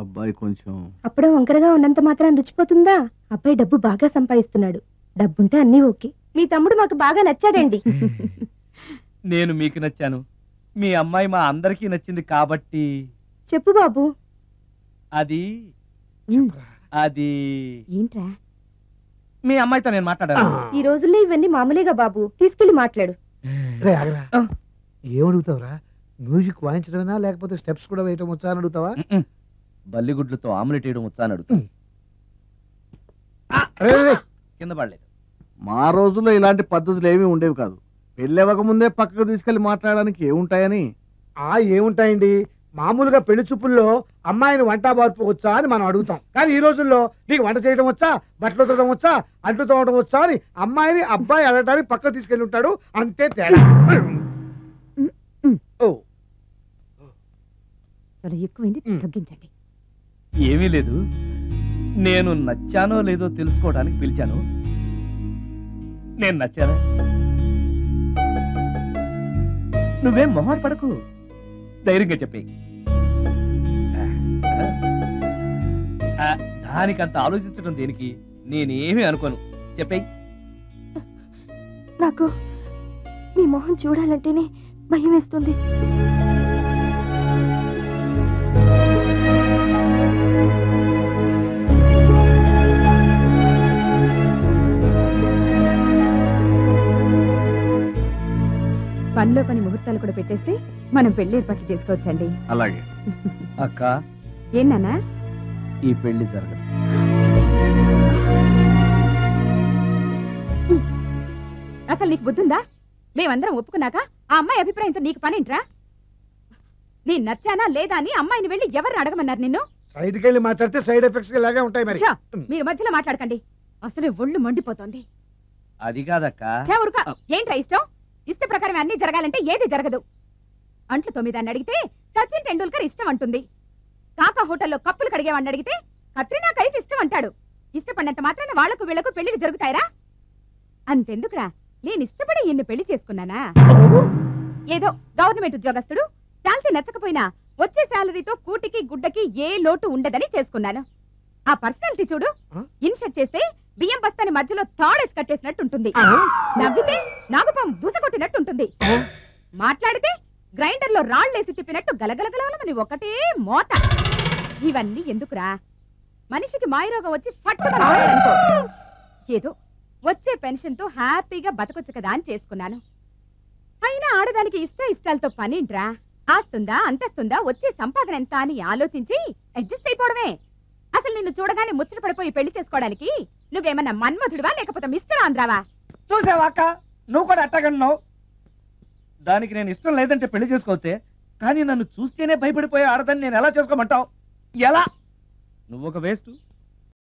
అబ్బాయి కొంచెం అప్పుడే వంకరగా ఉన్నంత మాత్రం రుచిపోతుందా? అబ్బాయి డబ్బు బాగా సంపాదిస్తున్నాడు. డబ్బుంటే అన్నీ ఓకే. మీ తమ్ముడు మాకు బాగా నచ్చాడండి. నేను మీకు నచ్చాను, మీ అమ్మాయి మా అందరికీ నచ్చింది కాబట్టి. చెప్పు బాబు. అది అది ఏంట్రా? మీ అమ్మాయితో నేను మాట్లాడాను. ఈ రోజుల్లో ఇవన్నీ మామూలుగా బాబు. తీసుకెళ్లి మాట్లాడు. ఏమడుగుతావురా? మ్యూజిక్ వాయించడమేనా లేకపోతే స్టెప్స్ కూడా వేయటం వచ్చా అని అడుగుతావా? బల్లిగుడ్లతో ఆమ్లెట్ వేయడం వచ్చా అని అడుగుతా. కింద పడలేదు. మా రోజుల్లో ఇలాంటి పద్ధతులు ఏమీ ఉండేవి కాదు. పెళ్ళవక ముందే పక్కకు తీసుకెళ్లి మాట్లాడడానికి ఏముంటాయని. ఏముంటాయండి? మామూలుగా పెళ్లి చూపుల్లో అమ్మాయిని వంట బార్పు వచ్చా అని మనం అడుగుతాం. కానీ ఈ రోజుల్లో నీకు వంట చేయడం వచ్చా, బట్టలు ఉతకడం వచ్చా, అంట్లు తోమడం వచ్చా అని అమ్మాయిని అబ్బాయి అడగడానికి పక్కకు తీసుకెళ్ళి ఉంటాడు. అంతే తేడా. ఎక్కువైంది, తగ్గించండి. ఏమీ లేదు, నేను నచ్చానో లేదో తెలుసుకోవడానికి పిలిచాను. నేను నచ్చానా? నువ్వేం మొహాట్ పడకు, ధైర్యంగా చెప్పి. దానికంత ఆలోచించడం దేనికి? నేనేమీ అనుకోను, చెప్పేయి. నాకు మీ మొహం చూడాలంటేనే భయం వేస్తుంది. పనిలో పని ముహూర్తాలు కూడా పెట్టేస్తే మనం పెళ్లి ఏర్పాట్లు చేసుకోవచ్చండి. అలాగే అక్క. ఏనా ఈ పెళ్లి జరగదు. అసలు నీకు బుద్ధుందా? మేమందరం ఒప్పుకున్నాక ఆ అమ్మాయి అభిప్రాయంతో నీకు పనేంట్రా? నేను నచ్చానా లేదా అని అమ్మాయిని వెళ్ళి ఎవరిని అడగమన్నారు నిన్ను? సైడ్కి వెళ్ళి మాట్లాడితే సైడ్ ఎఫెక్ట్స్ ఇలాగే ఉంటాయి. మరి మీరు మధ్యలో మాట్లాడకండి, అసలు ఒళ్ళు మండిపోతోంది. అది కాదక్క. ఏంట్రా ఇష్టం? ఇష్ట ప్రకారం అన్ని జరగాలంటే ఏది జరగదు. అంట్లు 9 అడిగితే సచిన్ టెండూల్కర్ ఇష్టం అంటుంది. కాకా హోటల్లో కప్పులు కడిగేవాడిని అడిగితే కత్రినా కైఫ్ ఇష్టం అంటాడు. ఇష్టపడినంత మాత్రాన వాళ్లకు వీళ్లకు పెళ్లికి జరుగుతాయరా? అంతెందుకురా, నేను ఇష్టపడి ఈయన్ని పెళ్లి చేసుకున్నానా? ఏదో గవర్నమెంట్ ఉద్యోగస్తుడు, శాలరీ నచ్చకపోయినా వచ్చే శాలరీతో కూటికి గుడ్డకి ఏ లోటు ఉండదని చేసుకున్నాను. ఆ పర్సనాలిటీ చూడు, ఇన్షర్ట్ చేస్తే బియ్యం బస్తాని మధ్యలో తాడేసి కట్టేసినట్టుంటుంది. నవ్వితే నాగుపాము దూసగొట్టినట్టుంటుంది. మాట్లాడితే గ్రైండర్ లో రాళ్లేసి తిప్పినట్టు గలగలగలమని ఒకటే మోత. ఇవన్నీ ఎందుకురా? మనిషికి మాయరోగం వచ్చి ఫట్టుమనుకో. ఏదో వచ్చే పెన్షన్ తో హ్యాపీగా బతకొచ్చు కదా అని చేసుకున్నాను. అయినా ఆడదానికి ఇష్టాలతో పనింట్రా? ఆస్తుందా, అంతస్తుందా, వచ్చే సంపాదన ఎంత అని ఆలోచించి అడ్జస్ట్ అయిపోవడమే. అసలు నిన్ను చూడగానే ముచ్చట పడిపోయి పెళ్లి చేసుకోవడానికి నువ్వేమన్నా మన్మధుడివా లేకపోతే మిస్టర్ ఆంధ్రావా? చూసావా అక్క, నువ్వు కూడా అట్టగన్నావు. దానికి నేను ఇష్టం లేదంటే పెళ్లి చేసుకోవచ్చే, కానీ నన్ను చూస్తేనే భయపడిపోయే ఆడదని నేను ఎలా చేసుకోమంటావు? ఎలా? నువ్వు ఒక వేస్ట్,